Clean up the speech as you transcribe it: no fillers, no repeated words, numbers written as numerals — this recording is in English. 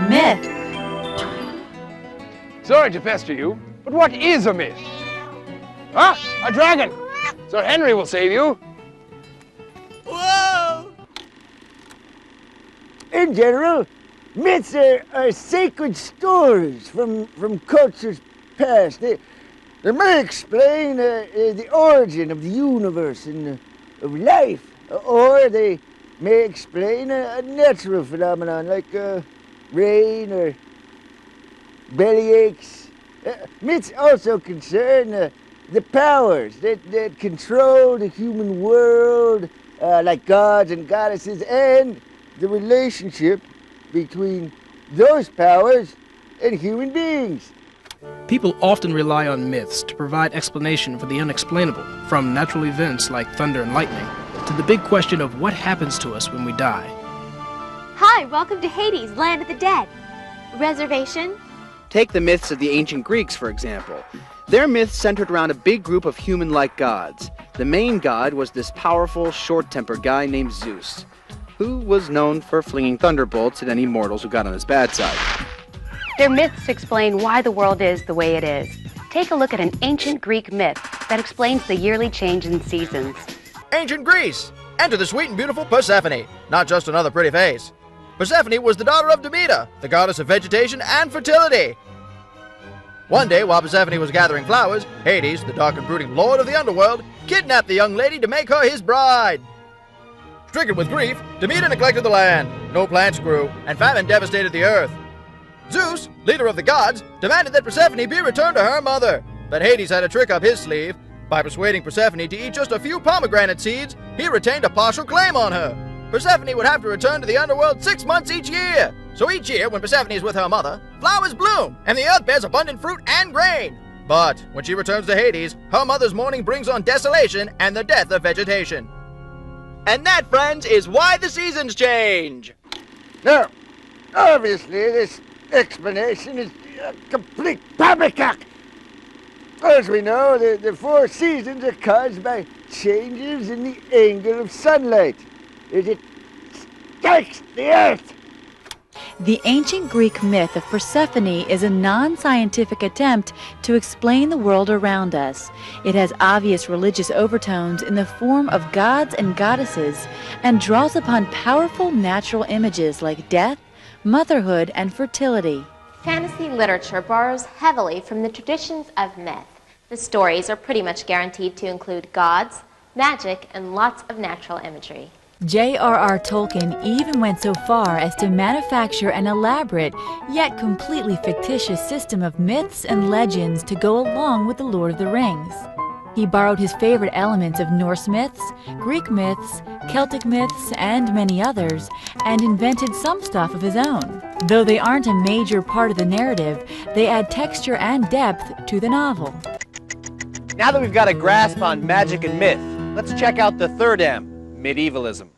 Myth. Sorry to pester you, but what is a myth? Huh? A dragon! Sir Henry will save you. Whoa! In general, myths are sacred stories from cultures past. They may explain the origin of the universe and of life, or they may explain a natural phenomenon like rain or bellyaches. Myths also concern the powers that control the human world, like gods and goddesses, and the relationship between those powers and human beings. People often rely on myths to provide explanation for the unexplainable, from natural events like thunder and lightning, to the big question of what happens to us when we die. Hi, welcome to Hades, land of the dead. Reservation? Take the myths of the ancient Greeks, for example. Their myths centered around a big group of human-like gods. The main god was this powerful, short-tempered guy named Zeus, who was known for flinging thunderbolts at any mortals who got on his bad side. Their myths explain why the world is the way it is. Take a look at an ancient Greek myth that explains the yearly change in seasons. Ancient Greece! Enter the sweet and beautiful Persephone, not just another pretty face. Persephone was the daughter of Demeter, the goddess of vegetation and fertility. One day, while Persephone was gathering flowers, Hades, the dark and brooding lord of the underworld, kidnapped the young lady to make her his bride. Stricken with grief, Demeter neglected the land. No plants grew, and famine devastated the earth. Zeus, leader of the gods, demanded that Persephone be returned to her mother. But Hades had a trick up his sleeve. By persuading Persephone to eat just a few pomegranate seeds, he retained a partial claim on her. Persephone would have to return to the underworld 6 months each year. So each year, when Persephone is with her mother, flowers bloom, and the earth bears abundant fruit and grain. But when she returns to Hades, her mother's mourning brings on desolation and the death of vegetation. And that, friends, is why the seasons change. Now, obviously, this explanation is a complete poppycock. As we know, the 4 seasons are caused by changes in the angle of sunlight as it strikes the earth. The ancient Greek myth of Persephone is a non-scientific attempt to explain the world around us. It has obvious religious overtones in the form of gods and goddesses and draws upon powerful natural images like death, motherhood, and fertility. Fantasy literature borrows heavily from the traditions of myth. The stories are pretty much guaranteed to include gods, magic, and lots of natural imagery. J.R.R. Tolkien even went so far as to manufacture an elaborate, yet completely fictitious system of myths and legends to go along with The Lord of the Rings. He borrowed his favorite elements of Norse myths, Greek myths, Celtic myths, and many others, and invented some stuff of his own. Though they aren't a major part of the narrative, they add texture and depth to the novel. Now that we've got a grasp on magic and myth, let's check out the third M, medievalism.